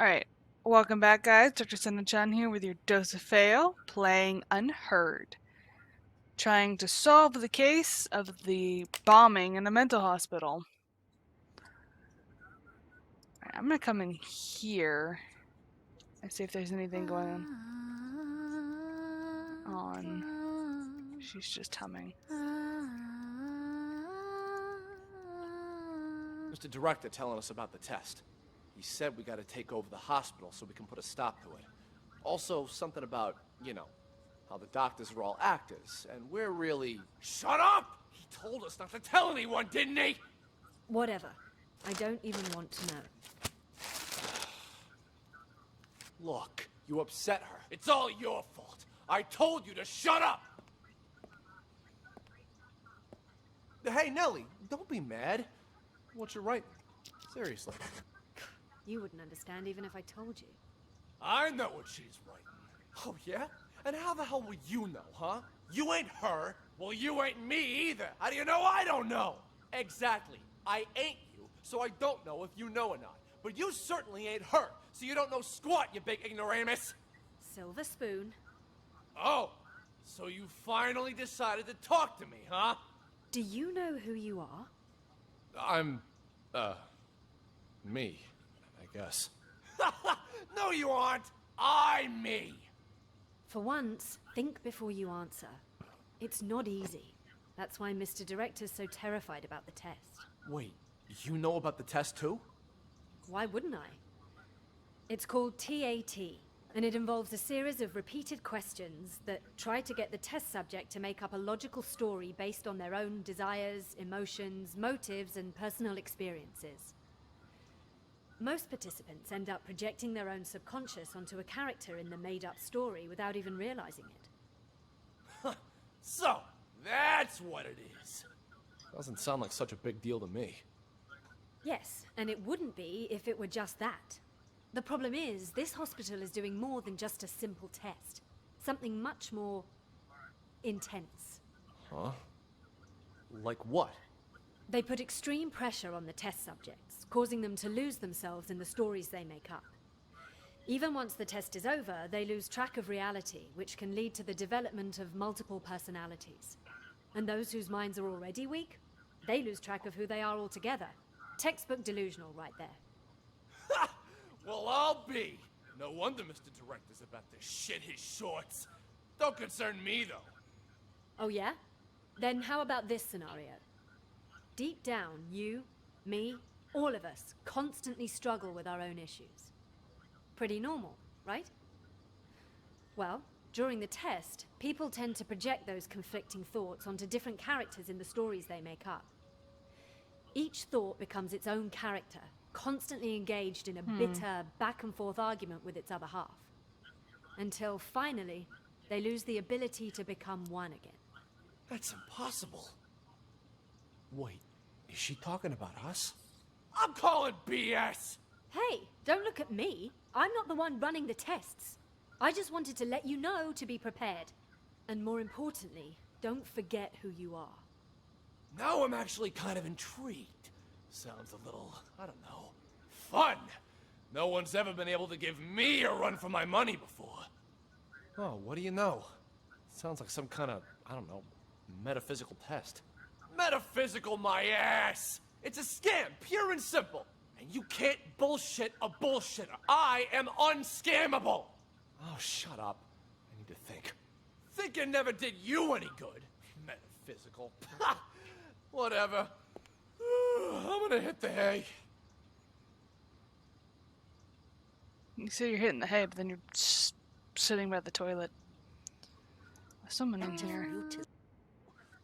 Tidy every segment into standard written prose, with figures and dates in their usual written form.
Alright, welcome back guys, Dr. Senna-chan here with your dose of fail, playing Unheard. Trying to solve the case of the bombing in the mental hospital. Alright, I'm gonna come in here and see if there's anything going on. She's just humming. Mr. Director telling us about the test. He said we gotta take over the hospital so we can put a stop to it. Also, something about, you know, how the doctors are all actors, and we're really... Shut up! He told us not to tell anyone, didn't he? Whatever. I don't even want to know. Look, you upset her. It's all your fault. I told you to shut up! Hey, Nellie, don't be mad. What you're writing? Seriously. You wouldn't understand even if I told you. I know what she's writing. Oh, yeah? And how the hell will you know, huh? You ain't her. Well, you ain't me either. How do you know I don't know? Exactly. I ain't you, so I don't know if you know or not. But you certainly ain't her, so you don't know squat, you big ignoramus. Silver spoon. Oh, so you finally decided to talk to me, huh? Do you know who you are? I'm, me, I guess. No, you aren't. I'm me. For once, think before you answer. It's not easy. That's why Mr. Director's so terrified about the test. Wait, you know about the test too? Why wouldn't I? It's called TAT, and it involves a series of repeated questions that try to get the test subject to make up a logical story based on their own desires, emotions, motives, and personal experiences. Most participants end up projecting their own subconscious onto a character in the made-up story without even realizing it. So, that's what it is. Doesn't sound like such a big deal to me. Yes, and it wouldn't be if it were just that. The problem is, this hospital is doing more than just a simple test. Something much more intense. Huh? Like what? They put extreme pressure on the test subjects, causing them to lose themselves in the stories they make up. Even once the test is over, they lose track of reality, which can lead to the development of multiple personalities. And those whose minds are already weak, they lose track of who they are altogether. Textbook delusional right there. Ha! Well, I'll be. No wonder Mr. Director's about to shit his shorts. Don't concern me, though. Oh yeah? Then how about this scenario? Deep down, you, me, all of us constantly struggle with our own issues. Pretty normal, right? Well, during the test, people tend to project those conflicting thoughts onto different characters in the stories they make up. Each thought becomes its own character, constantly engaged in a bitter, back-and-forth argument with its other half. Until, finally, they lose the ability to become one again. That's impossible. Wait, is she talking about us? I'm calling BS! Hey, don't look at me. I'm not the one running the tests. I just wanted to let you know to be prepared. And more importantly, don't forget who you are. Now I'm actually kind of intrigued. Sounds a little, I don't know, fun. No one's ever been able to give me a run for my money before. Oh, what do you know? Sounds like some kind of, I don't know, metaphysical test. Metaphysical my ass! It's a scam, pure and simple. And you can't bullshit a bullshitter. I am unscammable! Oh, shut up. I need to think. Thinking never did you any good. Metaphysical. Ha! Whatever. I'm gonna hit the hay. You say you're hitting the hay, but then you're just sitting by the toilet. There's someone in here.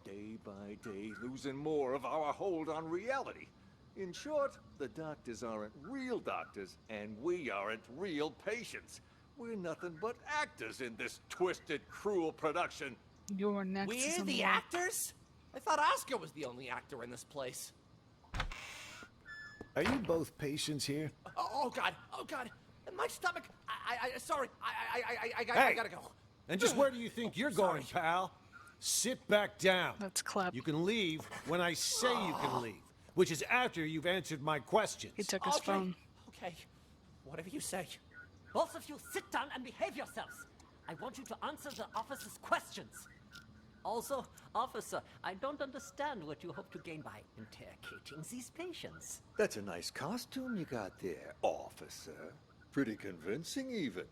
Day by day, losing more of our hold on reality. In short, the doctors aren't real doctors, and we aren't real patients. We're nothing but actors in this twisted, cruel production. You're next to We're someone. the actors? I thought Oscar was the only actor in this place. Are you both patients here? Oh God, oh God. My stomach, sorry, I Hey! gotta go. And just where do you think you're going, pal? Sit back down. Let's clap. You can leave when I say you can leave, which is after you've answered my questions. He took his Okay, phone. okay. Whatever you say. Both of you sit down and behave yourselves. I want you to answer the officer's questions. Also, officer, I don't understand what you hope to gain by interrogating these patients. That's a nice costume you got there, officer. Pretty convincing, even.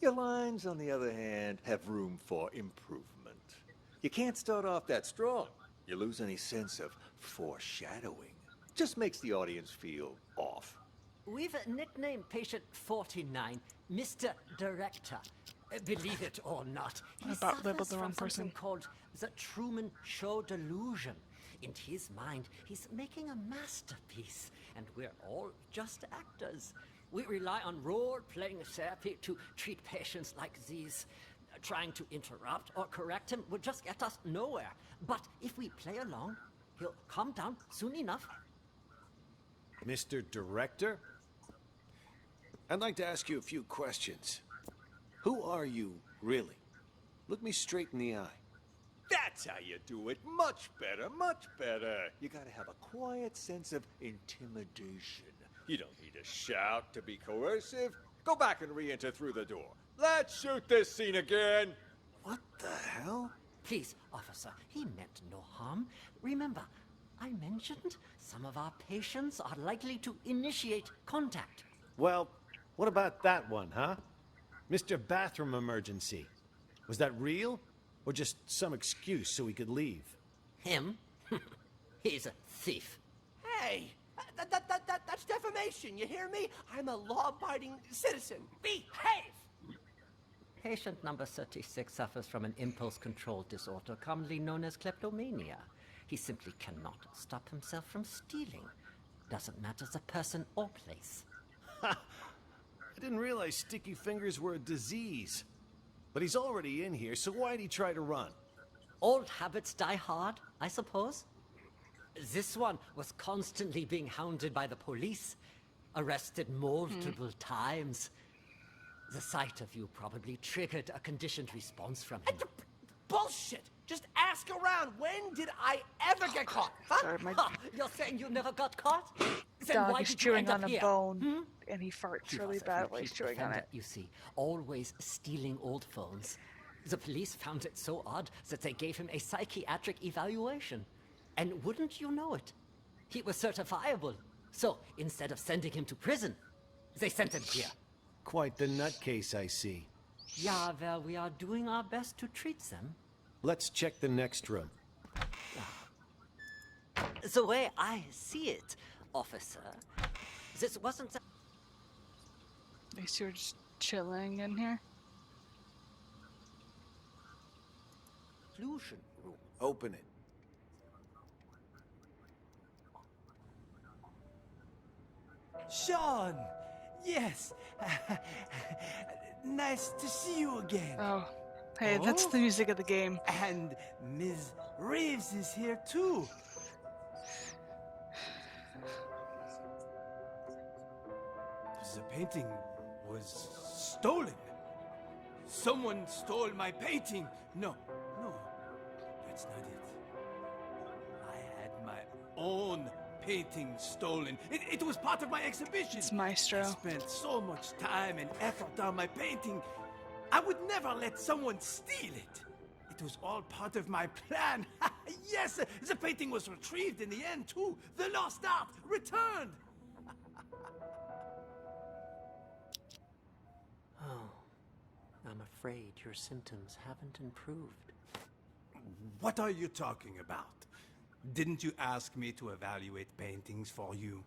Your lines, on the other hand, have room for improvement. You can't start off that strong. You lose any sense of foreshadowing. Just makes the audience feel off. We've nicknamed patient 49 Mr. Director. Believe it or not, he about labeled suffers the wrong from something person. called the Truman Show delusion. In his mind, he's making a masterpiece, and we're all just actors. We rely on role-playing therapy to treat patients like these. Trying to interrupt or correct him would just get us nowhere. But if we play along, he'll calm down soon enough. Mr. Director? I'd like to ask you a few questions. Who are you, really? Look me straight in the eye. That's how you do it. Much better, much better. You gotta have a quiet sense of intimidation. You don't need to shout to be coercive. Go back and re-enter through the door. Let's shoot this scene again. What the hell? Please, officer, he meant no harm. Remember, I mentioned some of our patients are likely to initiate contact. Well, what about that one, huh? Mr. Bathroom Emergency. Was that real? Or just some excuse so he could leave? Him? He's a thief. Hey! That's defamation, you hear me? I'm a law-abiding citizen. Behave! Patient number 36 suffers from an impulse control disorder commonly known as kleptomania. He simply cannot stop himself from stealing. Doesn't matter the person or place. I didn't realize sticky fingers were a disease. But he's already in here, so why'd he try to run? Old habits die hard, I suppose. This one was constantly being hounded by the police, arrested multiple times. The sight of you probably triggered a conditioned response from him. Bullshit! Just ask around. When did I ever get caught? Huh? Sorry, my You're saying you never got caught? Then dog why is did you chewing end up on a here? bone, and he farts He really was a bad while repeat he's chewing on offender, it. You see, always stealing old phones. The police found it so odd that they gave him a psychiatric evaluation. And wouldn't you know it? He was certifiable. So instead of sending him to prison, they sent him here. Quite the nutcase, I see. Yeah, well, we are doing our best to treat them. Let's check the next room. The way I see it, officer, this wasn't the... These two are just chilling in here. Exclusion room. Open it. Sean! Yes! Nice to see you again. Oh, hey, that's Oh? the music of the game. And Ms. Reeves is here too. The painting was stolen. Someone stole my painting. No, that's not it. I had my own painting stolen. It was part of my exhibition. It's Maestro. I spent so much time and effort on my painting. I would never let someone steal it. It was all part of my plan. Yes, the painting was retrieved in the end too. The lost art returned. Oh, I'm afraid your symptoms haven't improved. What are you talking about? Didn't you ask me to evaluate paintings for you?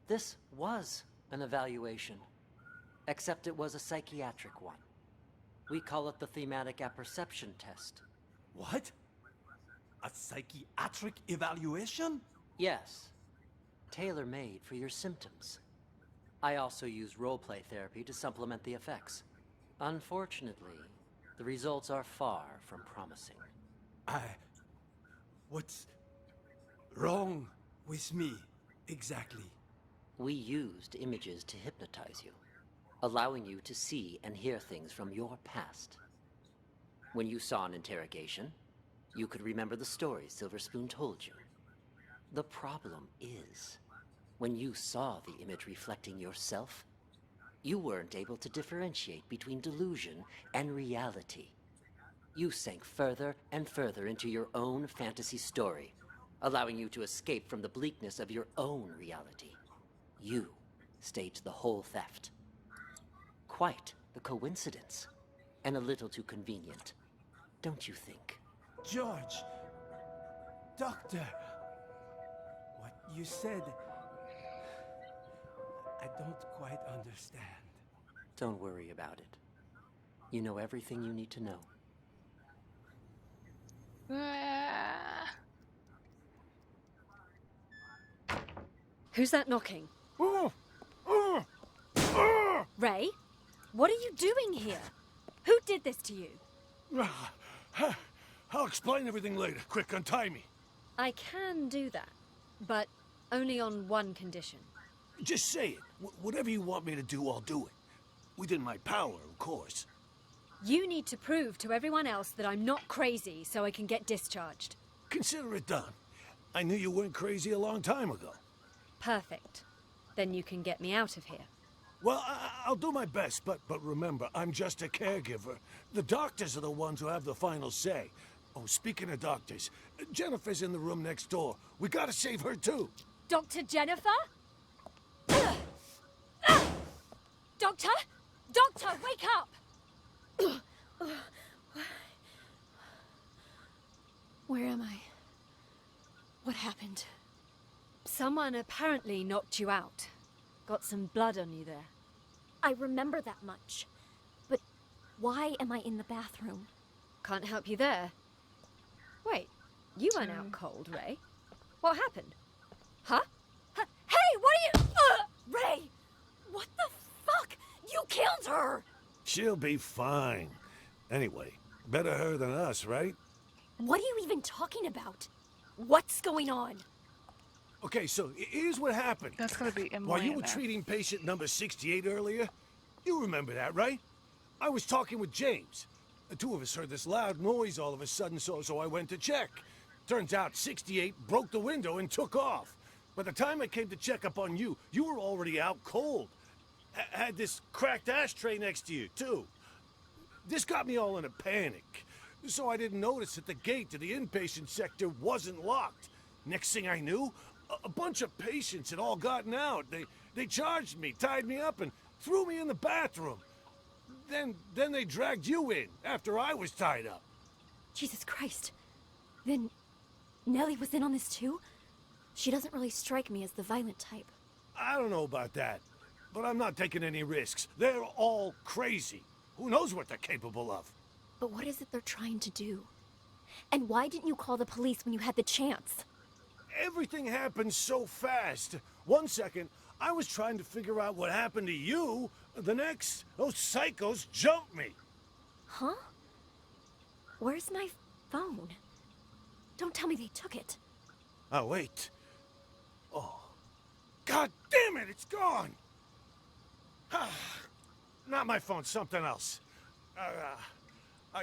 This was an evaluation, except it was a psychiatric one. We call it the thematic apperception test. What? A psychiatric evaluation? Yes, tailor-made for your symptoms. I also use roleplay therapy to supplement the effects. Unfortunately, the results are far from promising. What's wrong with me, exactly? We used images to hypnotize you, allowing you to see and hear things from your past. When you saw an interrogation, you could remember the stories Silver Spoon told you. The problem is, when you saw the image reflecting yourself, You weren't able to differentiate between delusion and reality. You sank further and further into your own fantasy story, allowing you to escape from the bleakness of your own reality. You staged the whole theft. Quite the coincidence, and a little too convenient, don't you think? George! Doctor! What you said... I don't quite understand. Don't worry about it. You know everything you need to know. Who's that knocking? Ray? What are you doing here? Who did this to you? I'll explain everything later. Quick, untie me. I can do that, but only on one condition. Just say it. Whatever you want me to do, I'll do it. Within my power, of course. You need to prove to everyone else that I'm not crazy so I can get discharged. Consider it done. I knew you weren't crazy a long time ago. Perfect. Then you can get me out of here. Well, I'll do my best, but remember, I'm just a caregiver. The doctors are the ones who have the final say. Oh, speaking of doctors, Jennifer's in the room next door. We gotta save her, too. Dr. Jennifer? Doctor? Doctor, wake up! Where am I? What happened? Someone apparently knocked you out. Got some blood on you there. I remember that much. But why am I in the bathroom? Can't help you there. Wait, you went out cold, Ray. What happened? Huh? Hey, what are you... Ray! What the fuck? You killed her! She'll be fine. Anyway, better her than us, right? What are you even talking about? What's going on? Okay, so here's what happened. That's gonna be Emily. While you were in there. treating patient number 68 earlier, you remember that, right? I was talking with James. The two of us heard this loud noise all of a sudden, so I went to check. Turns out 68 broke the window and took off. By the time I came to check up on you, you were already out cold. Had this cracked ashtray next to you, too. This got me all in a panic. So I didn't notice that the gate to the inpatient sector wasn't locked. Next thing I knew, a bunch of patients had all gotten out. They charged me, tied me up, and threw me in the bathroom. Then they dragged you in after I was tied up. Jesus Christ. Then Nellie was in on this too? She doesn't really strike me as the violent type. I don't know about that, but I'm not taking any risks. They're all crazy. Who knows what they're capable of? But what is it they're trying to do? And why didn't you call the police when you had the chance? Everything happened so fast. 1 second, I was trying to figure out what happened to you. The next, those psychos jumped me. Huh? Where's my phone? Don't tell me they took it. Oh, wait. Oh. God damn it, it's gone! Not my phone, something else.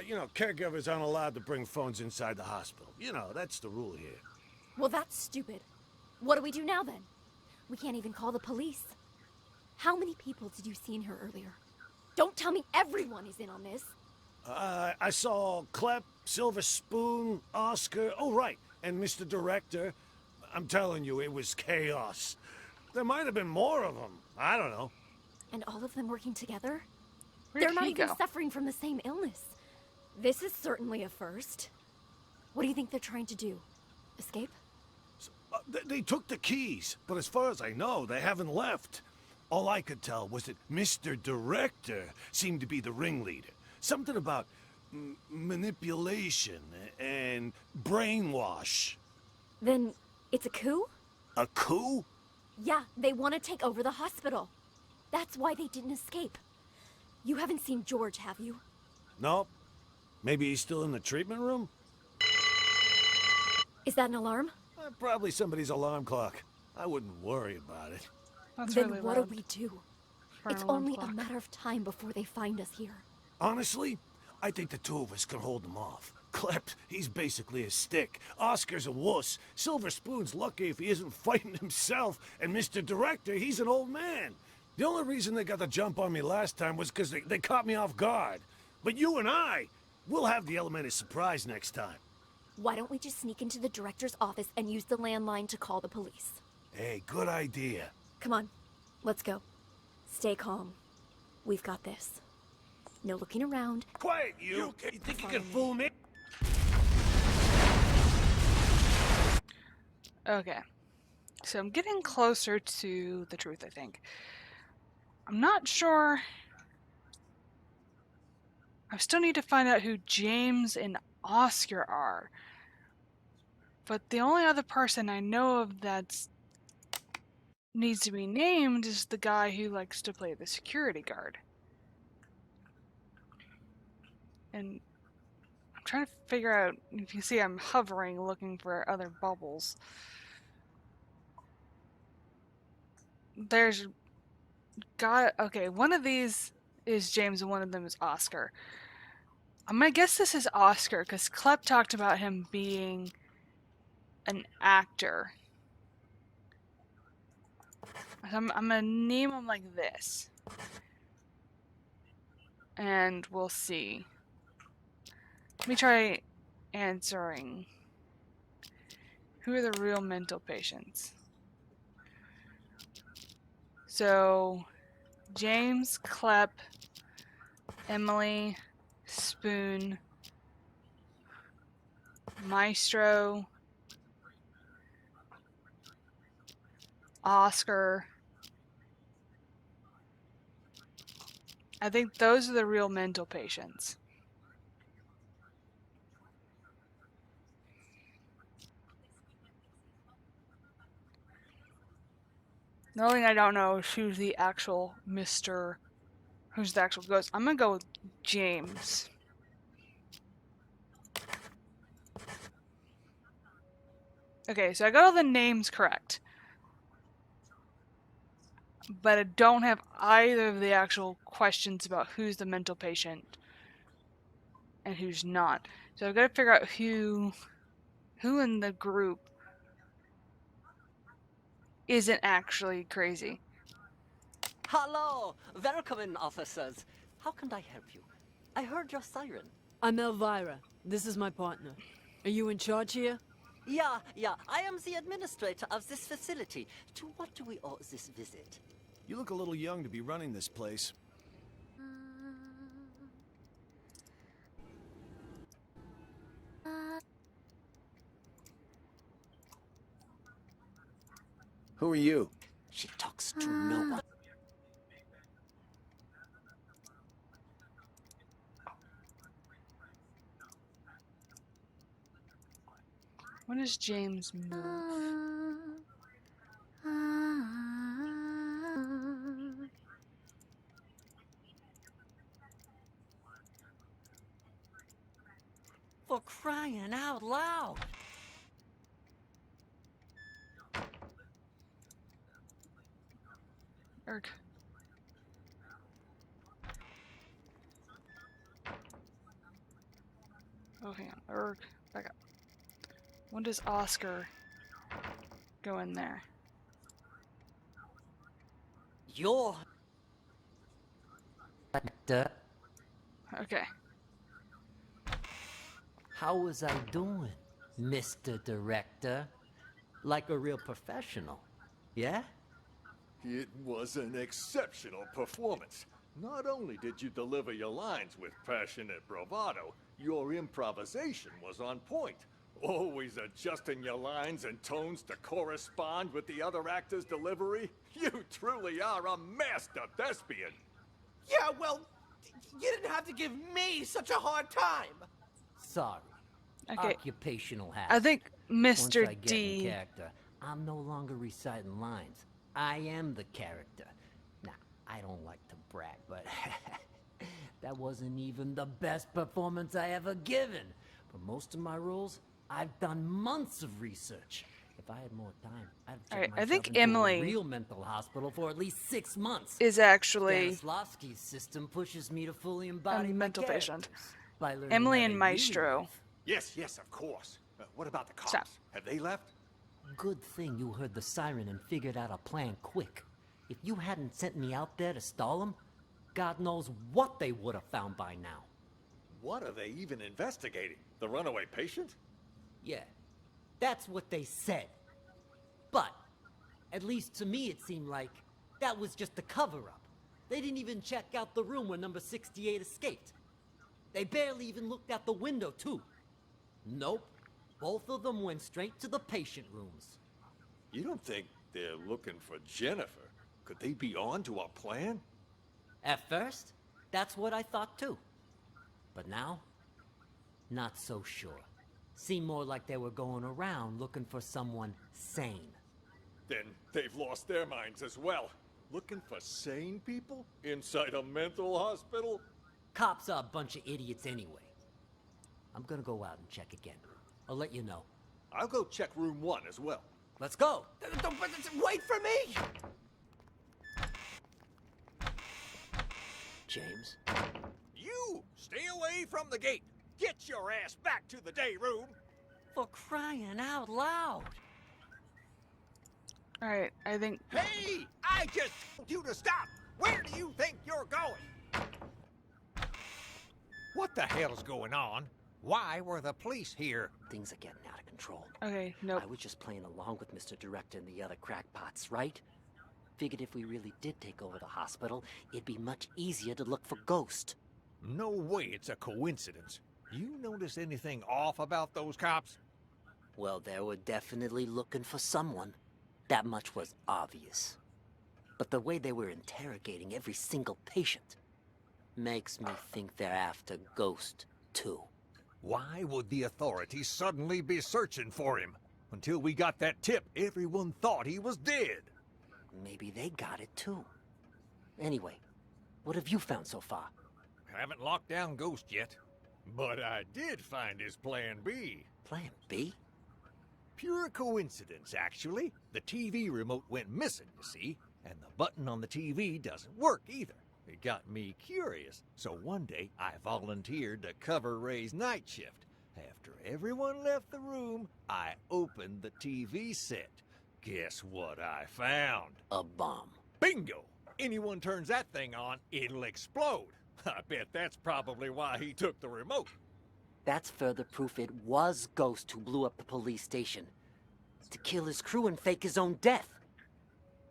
You know, caregivers aren't allowed to bring phones inside the hospital. You know, that's the rule here. Well, that's stupid. What do we do now, then? We can't even call the police. How many people did you see in here earlier? Don't tell me everyone is in on this. I saw Clep, Silver Spoon, Oscar, oh right, and Mr. Director. I'm telling you, it was chaos. There might have been more of them. I don't know. And all of them working together? Where'd They're not he even go? suffering from the same illness. This is certainly a first. What do you think they're trying to do? Escape? They took the keys, but as far as I know, they haven't left. All I could tell was that Mr. Director seemed to be the ringleader. Something about manipulation and brainwash. Then it's a coup? A coup? Yeah, they want to take over the hospital. That's why they didn't escape. You haven't seen George, have you? Nope. Maybe he's still in the treatment room? Is that an alarm? Probably somebody's alarm clock. I wouldn't worry about it. That's Then really what loud do we do? for an It's alarm only clock. a matter of time before they find us here. Honestly, I think the two of us can hold them off. Clep, he's basically a stick. Oscar's a wuss. Silver Spoon's lucky if he isn't fighting himself. And Mr. Director, he's an old man. The only reason they got the jump on me last time was because they caught me off guard. But you and we'll have the element of surprise next time. Why don't we just sneak into the director's office and use the landline to call the police? Hey, good idea. Come on, let's go. Stay calm. We've got this. No looking around. Quiet, you! You think you can fool me? Okay. So I'm getting closer to the truth, I think. I'm not sure. I still need to find out who James and Oscar are. But the only other person I know of that's needs to be named is the guy who likes to play the security guard. And I'm trying to figure out, if you see I'm hovering looking for other bubbles. There's okay, one of these is James and one of them is Oscar. I'm gonna guess this is Oscar because Klepp talked about him being an actor. I'm gonna name him like this. And we'll see. Let me try answering. Who are the real mental patients? So, James, Klepp, Emily, Spoon, Maestro, Oscar. I think those are the real mental patients. The only thing I don't know is who's the actual who's the actual ghost. I'm gonna go with James. Okay, so I got all the names correct. But I don't have either of the actual questions about who's the mental patient and who's not. So I've got to figure out who in the group isn't actually crazy. Hello! Welcome in, officers. How can I help you? I heard your siren. I'm Elvira. This is my partner. Are you in charge here? Yeah, I am the administrator of this facility. To what do we owe this visit? You look a little young to be running this place. Who are you? She talks to no one. When does James move? For crying out loud! Erg. Oh, hang on. Erg. Back up. When does Oscar go in there? You're... Okay. How was I doing, Mr. Director? Like a real professional, yeah? It was an exceptional performance. Not only did you deliver your lines with passionate bravado, your improvisation was on point. Always adjusting your lines and tones to correspond with the other actor's delivery. You truly are a master thespian. Yeah, well, you didn't have to give me such a hard time. Sorry. Okay. Occupational hazard. I think Once I Mr. get in D. character, I'm no longer reciting lines. I am the character. Now, I don't like to brag, but that wasn't even the best performance I ever given. For most of my roles, I've done months of research. If I had more time, I'd have Alright, checked I think myself into Emily a real mental hospital for at least 6 months. is actually Stanislavski's system pushes me to fully embody a my mental patient. characters by learning Emily how and they Maestro. live. Yes, of course. What about the cops? Stop. Have they left? Good thing you heard the siren and figured out a plan quick. If you hadn't sent me out there to stall them, God knows what they would have found by now. What are they even investigating? The runaway patient? Yeah, that's what they said. But, at least to me it seemed like that was just a cover-up. They didn't even check out the room where number 68 escaped. They barely even looked out the window, too. Nope. Both of them went straight to the patient rooms. You don't think they're looking for Jennifer? Could they be on to our plan? At first, that's what I thought, too. But now, not so sure. Seemed more like they were going around looking for someone sane. Then they've lost their minds as well. Looking for sane people? Inside a mental hospital? Cops are a bunch of idiots anyway. I'm gonna go out and check again. I'll let you know. I'll go check room 1 as well. Let's go! Wait for me! James? You! Stay away from the gate! Get your ass back to the day room! For crying out loud! Alright, I think... Hey! I just told you to stop! Where do you think you're going? What the hell's going on? Why were the police here? Things are getting out of control. Okay, nope. I was just playing along with Mr. Director and the other crackpots, right? Figured if we really did take over the hospital, it'd be much easier to look for Ghost. No way it's a coincidence. You notice anything off about those cops? Well, they were definitely looking for someone. That much was obvious. But the way they were interrogating every single patient makes me think they're after Ghost, too. Why would the authorities suddenly be searching for him? Until we got that tip, everyone thought he was dead. Maybe they got it, too. Anyway, what have you found so far? Haven't locked down Ghost yet. But I did find his Plan B. Plan B? Pure coincidence, actually. The TV remote went missing, you see, and the button on the TV doesn't work either. It got me curious, so one day I volunteered to cover Ray's night shift. After everyone left the room, I opened the TV set. Guess what I found? A bomb. Bingo! Anyone turns that thing on, it'll explode. I bet that's probably why he took the remote. That's further proof it was Ghost who blew up the police station. To kill his crew and fake his own death.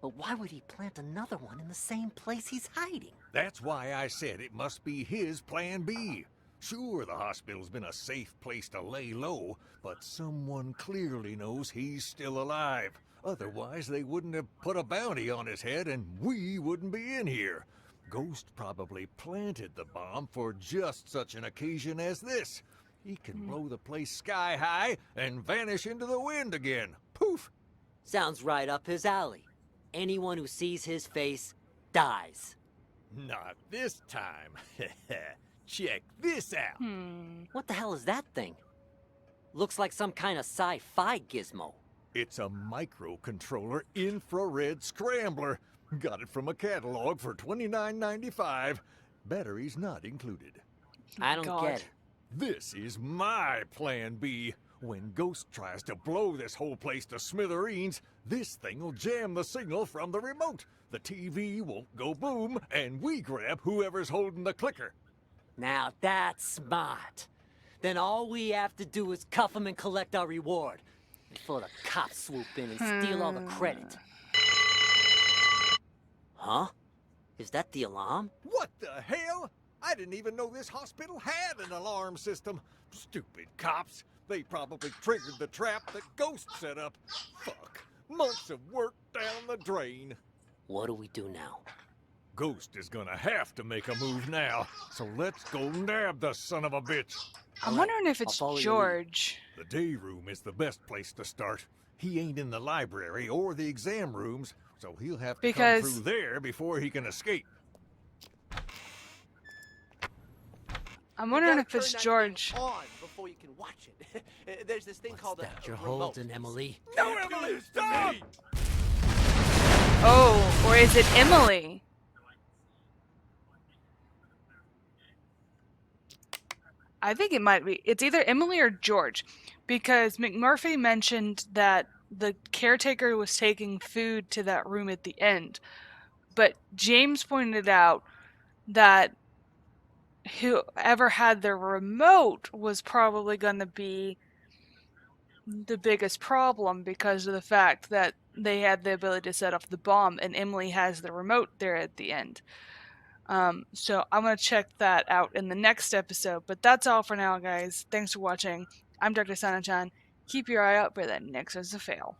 But why would he plant another one in the same place he's hiding? That's why I said it must be his Plan B. Sure, the hospital's been a safe place to lay low, but someone clearly knows he's still alive. Otherwise, they wouldn't have put a bounty on his head and we wouldn't be in here. Ghost probably planted the bomb for just such an occasion as this. He can blow the place sky high and vanish into the wind again. Poof! Sounds right up his alley. Anyone who sees his face dies. Not this time. Check this out. What the hell is that thing? Looks like some kind of sci-fi gizmo. It's a microcontroller infrared scrambler. Got it from a catalog for $29.95. Batteries not included. I don't get it. This is my Plan B. When Ghost tries to blow this whole place to smithereens, this thing will jam the signal from the remote. The TV won't go boom, and we grab whoever's holding the clicker. Now that's smart. Then all we have to do is cuff him and collect our reward. Before the cops swoop in and steal all the credit. Huh? Is that the alarm? What the hell? I didn't even know this hospital had an alarm system. Stupid cops. They probably triggered the trap that Ghost set up. Fuck. Months of work down the drain. What do we do now? Ghost is gonna have to make a move now. So let's go nab the son of a bitch. I'm wondering if it's George. The day room is the best place to start. He ain't in the library or the exam rooms, so he'll have to come through there before he can escape. I'm wondering if it's George. On before you can watch it. There's this thing called that a you're remote. holding, Emily? No, Emily, stop! Oh, or is it Emily? I think it might be. It's either Emily or George, because McMurphy mentioned that the caretaker was taking food to that room at the end, But James pointed out that whoever had the remote was probably going to be the biggest problem because of the fact that they had the ability to set off the bomb, and Emily has the remote there at the end. So I'm going to check that out in the next episode. But that's all for now, guys. Thanks for watching. I'm Dr. Sanachan. Keep your eye out for the next is a fail.